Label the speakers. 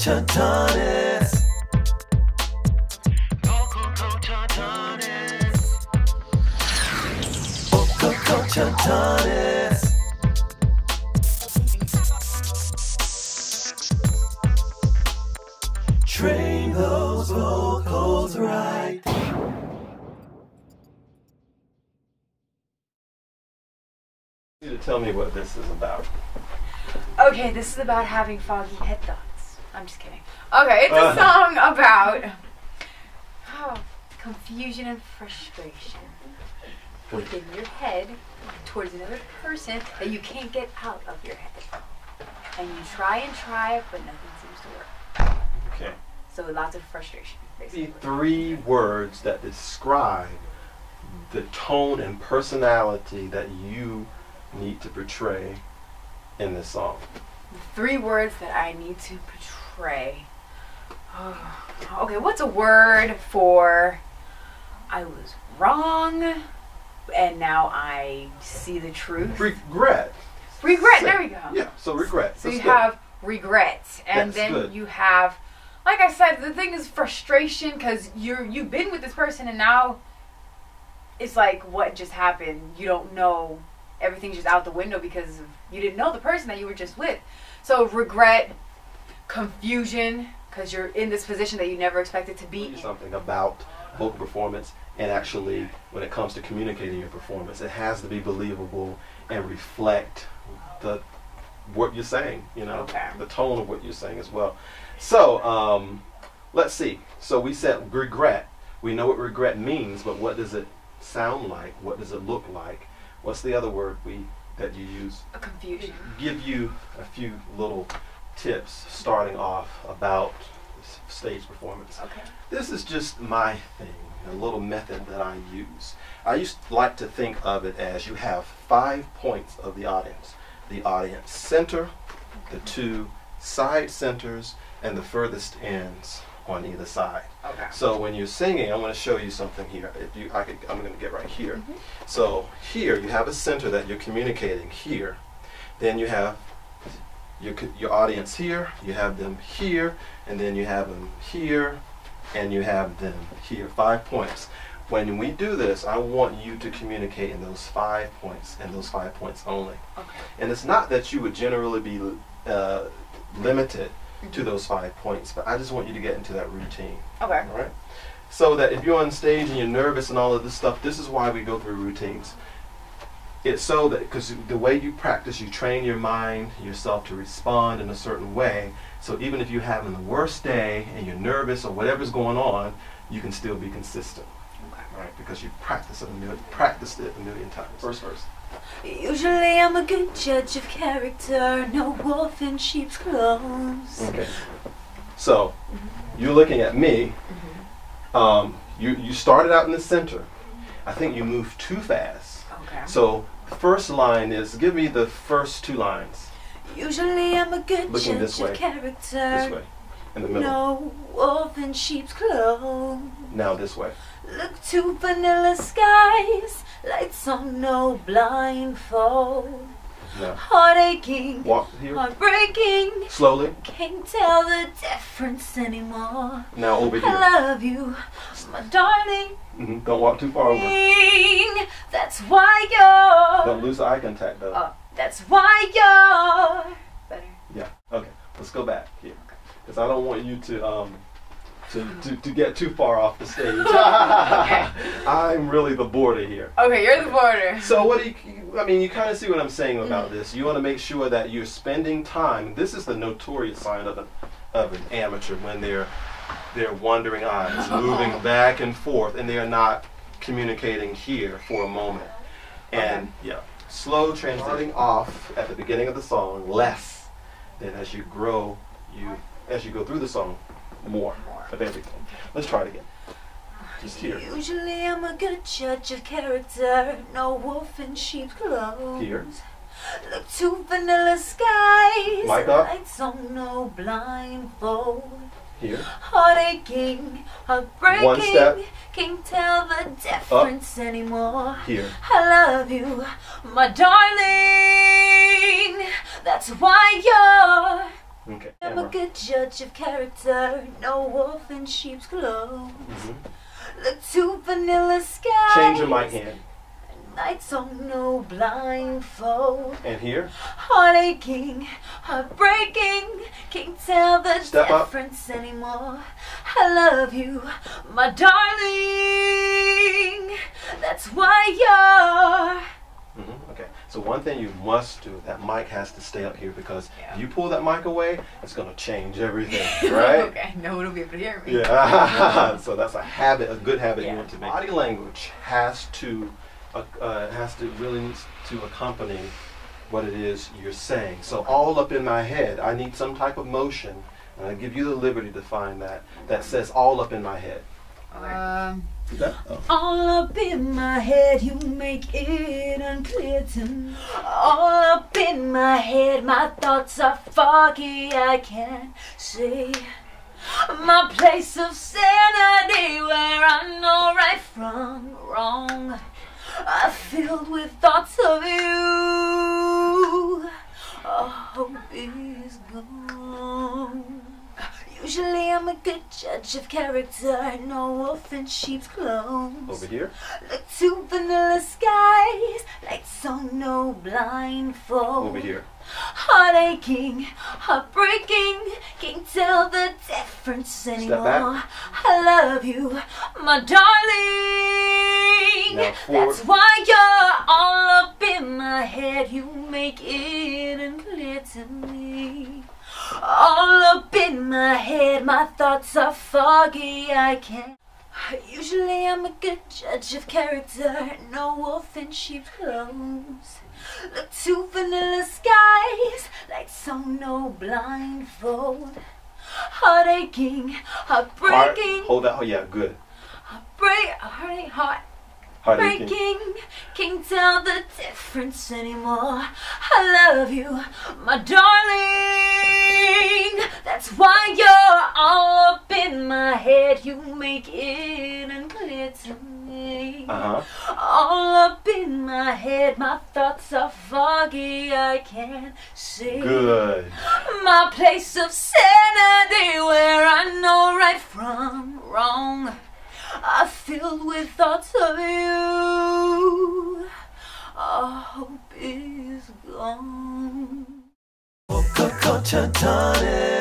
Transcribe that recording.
Speaker 1: Adonis. Vocal coach Adonis. Vocal coach Adonis. Train those vocals right.
Speaker 2: You need to tell me what this is about.
Speaker 3: Okay, this is about having foggy head thoughts. I'm just kidding. Okay, it's a song about confusion and frustration within your head towards another person that you can't get out of your head. And you try, but nothing seems to work.
Speaker 2: Okay.
Speaker 3: So lots of frustration, basically.
Speaker 2: The 3 words that describe the tone and personality that you need to portray in this song.
Speaker 3: The 3 words that I need to portray. Okay, what's a word for I was wrong and now I see the truth?
Speaker 2: Regret.
Speaker 3: Regret, there we go.
Speaker 2: Yeah, so regret.
Speaker 3: So
Speaker 2: That's
Speaker 3: you
Speaker 2: good.
Speaker 3: have regret, and
Speaker 2: That's
Speaker 3: then
Speaker 2: good.
Speaker 3: you have, like I said, the thing is frustration because you've been with this person and now it's like what just happened. You don't know, everything's just out the window because you didn't know the person that you were just with. So regret, confusion because you're in this position that you never expected to be in.
Speaker 2: Something about vocal performance, and actually when it comes to communicating your performance, it has to be believable and reflect what you're saying, you know,
Speaker 3: Okay.
Speaker 2: the tone of what you're saying as well. So let's see. So we said regret. We know what regret means, but what does it sound like? What does it look like? What's the other word that you use?
Speaker 3: A confusion.
Speaker 2: Give you a few little tips starting off about stage performance.
Speaker 3: Okay.
Speaker 2: This is just my thing, a little method that I use. I used to like to think of it as you have 5 points of the audience. The audience center, the 2 side centers, and the furthest ends on either side.
Speaker 3: Okay.
Speaker 2: So when you're singing, I'm going to show you something here. I'm going to get right here. So here you have a center that you're communicating here. Then you have your audience here, you have them here, and then you have them here, and you have them here. 5 points. When we do this, I want you to communicate in those 5 points, and those 5 points only.
Speaker 3: Okay.
Speaker 2: And it's not that you would generally be limited to those 5 points, but I just want you to get into that routine.
Speaker 3: Okay.
Speaker 2: All right? So that if you're on stage and you're nervous and all of this stuff, this is why we go through routines. It's so that, because the way you practice, you train your mind, yourself to respond in a certain way. So even if you're having the worst day and you're nervous or whatever's going on, you can still be consistent.
Speaker 3: Okay.
Speaker 2: Right? Because you practiced it a million times. First verse.
Speaker 3: Usually I'm a good judge of character, no wolf in sheep's clothes.
Speaker 2: Okay. So you're looking at me. You started out in the center. I think you moved too fast.
Speaker 3: Okay.
Speaker 2: So the first line is, give me the first 2 lines.
Speaker 3: Usually I'm a good
Speaker 2: Looking
Speaker 3: judge
Speaker 2: this way.
Speaker 3: of character.
Speaker 2: This way. In the middle.
Speaker 3: No wolf in sheep's clothes.
Speaker 2: Now this way.
Speaker 3: Look to vanilla skies, lights on, no blindfold.
Speaker 2: Now.
Speaker 3: Heart aching,
Speaker 2: Walk here.
Speaker 3: heartbreaking.
Speaker 2: Slowly.
Speaker 3: Can't tell the difference anymore.
Speaker 2: Now over here.
Speaker 3: I love you, my darling.
Speaker 2: Don't walk too far over.
Speaker 3: That's why you're.
Speaker 2: Don't lose the eye contact though.
Speaker 3: That's why you're better.
Speaker 2: Yeah. Okay. Let's go back here, because I don't want you to get too far off the stage.
Speaker 3: Okay.
Speaker 2: I'm really the border here.
Speaker 3: Okay, you're the border.
Speaker 2: So you kind of see what I'm saying about this. You want to make sure that you're spending time. This is the notorious sign of an amateur, when they're wandering eyes, moving back and forth, and they're not communicating here for a moment. And yeah, slow transition. Starting off at the beginning of the song less, then as you go through the song, more of everything. Let's try it again. Just here.
Speaker 3: Usually I'm a good judge of character, no wolf in sheep's clothes.
Speaker 2: Here.
Speaker 3: Look to vanilla skies,
Speaker 2: Mic up.
Speaker 3: lights on, no blindfold.
Speaker 2: Here.
Speaker 3: Heart aching, heartbreaking.
Speaker 2: One step.
Speaker 3: Can't tell the difference anymore.
Speaker 2: Here.
Speaker 3: I love you, my darling. That's why you're
Speaker 2: Okay.
Speaker 3: I'm a
Speaker 2: Camera.
Speaker 3: good judge of character, no wolf in sheep's clothes. Look to vanilla skies.
Speaker 2: Change your mic hand.
Speaker 3: Nights on no blindfold.
Speaker 2: And here.
Speaker 3: Heart aching, heartbreaking. Can't tell the
Speaker 2: Step up.
Speaker 3: difference anymore. I love you, my darling. That's why you're.
Speaker 2: Okay. So one thing you must do, that mic has to stay up here because
Speaker 3: Yeah.
Speaker 2: if you pull that mic away, it's going to change everything, right?
Speaker 3: Okay, no one will be able to hear me.
Speaker 2: Yeah. So that's a habit, a good habit you
Speaker 3: Yeah.
Speaker 2: want to make. Body language has to really needs to accompany what it is you're saying. So all up in my head, I need some type of motion, and I give you the liberty to find that says all up in my head. Is that? Oh.
Speaker 3: All up in my head, you make it unclear to me. All up in my head, my thoughts are foggy, I can't see my place of sanity where I know right from wrong. I'm filled with thoughts of you. Hope is gone. Usually I'm a good judge of character, no wolf in sheep's clothes.
Speaker 2: Over here.
Speaker 3: Look to vanilla skies, lights on, no blindfold.
Speaker 2: Over here.
Speaker 3: Heart aching, heartbreaking, can't tell the difference anymore.
Speaker 2: back.
Speaker 3: I love you, my darling.
Speaker 2: Now forward.
Speaker 3: That's why you're all up in my head. You make it unclear to me. All up in my head, my thoughts are foggy, I can't. Usually I'm a good judge of character, no wolf in sheep's clothes. Look to vanilla skies, lights on, no blindfold. Heart aching, heartbreaking.
Speaker 2: Hold that. Oh yeah, good.
Speaker 3: Heart
Speaker 2: Heartaching.
Speaker 3: breaking, can't tell the difference anymore. I love you, my darling. That's why you're all up in my head. You make it unclear to me. All up in my head, my thoughts are foggy, I can't see.
Speaker 2: Good.
Speaker 3: My place of sanity where I know right from wrong. I'm filled with thoughts of you. Our hope is gone.
Speaker 1: Culture Tonic.